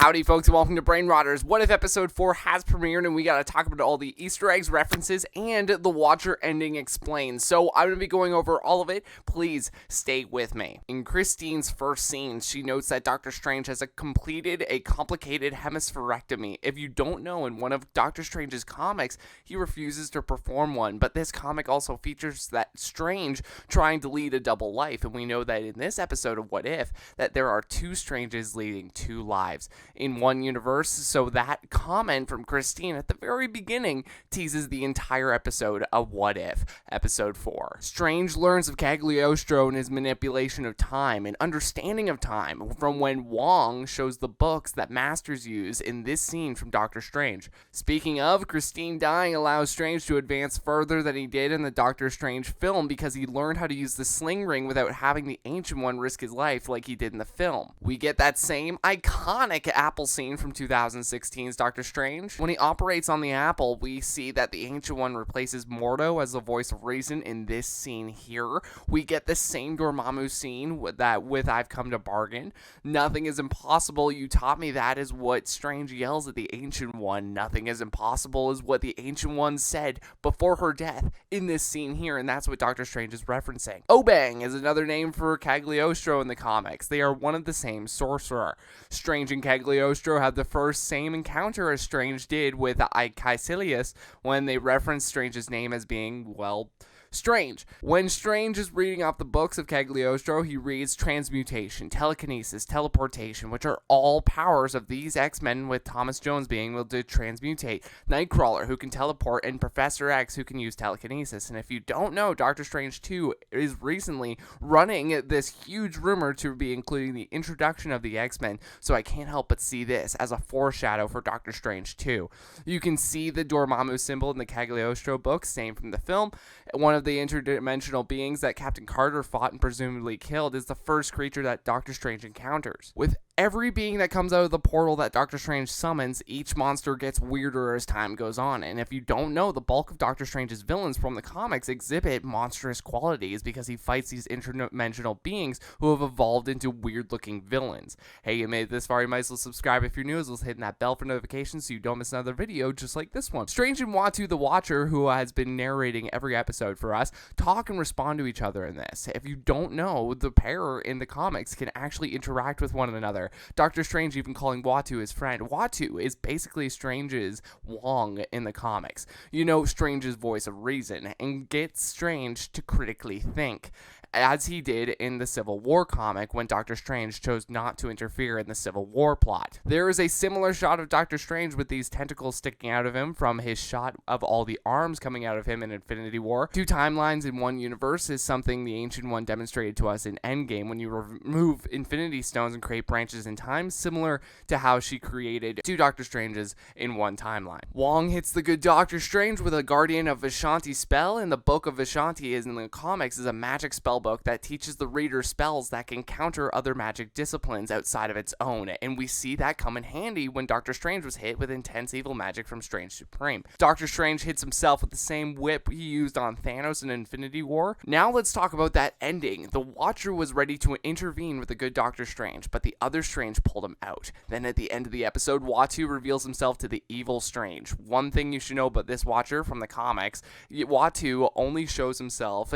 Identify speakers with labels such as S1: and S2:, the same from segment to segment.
S1: Howdy folks and welcome to Brain Rotters. What If Episode 4 has premiered and we gotta talk about all the Easter eggs, references, and the Watcher ending explained. So I'm gonna be going over all of it. Please stay with me. In Christine's first scene, she notes that Doctor Strange has completed a complicated hemispherectomy. If you don't know, in one of Doctor Strange's comics, he refuses to perform one, but this comic also features that Strange trying to lead a double life, and we know that in this episode of What If, that there are two Stranges leading two lives in one universe. So that comment from Christine at the very beginning teases the entire episode of What If, episode 4. Strange learns of Cagliostro and his manipulation of time and understanding of time from when Wong shows the books that Masters use in this scene from Doctor Strange. Speaking of, Christine dying allows Strange to advance further than he did in the Doctor Strange film because he learned how to use the sling ring without having the Ancient One risk his life like he did in the film. We get that same iconic apple scene from 2016's Doctor Strange. When he operates on the apple, we see that the Ancient One replaces Mordo as the voice of reason in this scene here. We get the same Dormammu scene with I've come to bargain. Nothing is impossible. You taught me that is what Strange yells at the Ancient One. Nothing is impossible is what the Ancient One said before her death in this scene here, and that's what Doctor Strange is referencing. Obang is another name for Cagliostro in the comics. They are one of the same sorcerer. Strange and Cagliostro had the first same encounter as Strange did with Caecilius when they referenced Strange's name as being, well, Strange. When Strange is reading off the books of Cagliostro, he reads transmutation, telekinesis, teleportation, which are all powers of these X-Men, with Thomas Jones being able to transmutate, Nightcrawler, who can teleport, and Professor X, who can use telekinesis. And if you don't know, Doctor Strange 2 is recently running this huge rumor to be including the introduction of the X-Men, so I can't help but see this as a foreshadow for Doctor Strange 2. You can see the Dormammu symbol in the Cagliostro books, same from the film. One of the interdimensional beings that Captain Carter fought and presumably killed is the first creature that Doctor Strange encounters. With every being that comes out of the portal that Doctor Strange summons, each monster gets weirder as time goes on. And if you don't know, the bulk of Doctor Strange's villains from the comics exhibit monstrous qualities because he fights these interdimensional beings who have evolved into weird-looking villains. Hey, you made it this far, you might as well subscribe if you're new, as well as hitting that bell for notifications so you don't miss another video just like this one. Strange and Uatu the Watcher, who has been narrating every episode for us, talk and respond to each other in this. If you don't know, the pair in the comics can actually interact with one another. Doctor Strange even calling Uatu his friend. Uatu is basically Strange's Wong in the comics. You know, Strange's voice of reason, and gets Strange to critically think, as he did in the Civil War comic when Doctor Strange chose not to interfere in the Civil War plot. There is a similar shot of Doctor Strange with these tentacles sticking out of him from his shot of all the arms coming out of him in Infinity War. Two timelines in one universe is something the Ancient One demonstrated to us in Endgame when you remove Infinity Stones and create branches in time, similar to how she created two Doctor Stranges in one timeline. Wong hits the good Doctor Strange with a Guardian of Vishanti spell, and the Book of Vishanti is in the comics is a magic spell book that teaches the reader spells that can counter other magic disciplines outside of its own, and we see that come in handy when Doctor Strange was hit with intense evil magic from Strange Supreme. Doctor Strange hits himself with the same whip he used on Thanos in Infinity War. Now let's talk about that ending. The Watcher was ready to intervene with the good Doctor Strange, but the other Strange pulled him out. Then at the end of the episode, Uatu reveals himself to the evil Strange. One thing you should know about this Watcher from the comics, Uatu only shows himself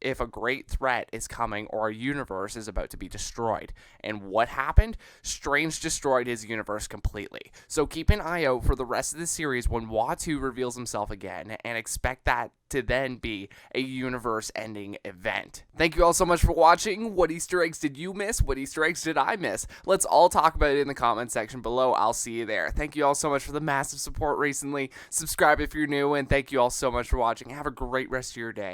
S1: if a great threat is coming or a universe is about to be destroyed. And what happened? Strange destroyed his universe completely. So keep an eye out for the rest of the series when Uatu reveals himself again, and expect that to then be a universe-ending event. Thank you all so much for watching. What Easter eggs did you miss? What Easter eggs did I miss? Let's all talk about it in the comment section below. I'll see you there. Thank you all so much for the massive support recently. Subscribe if you're new, and thank you all so much for watching. Have a great rest of your day.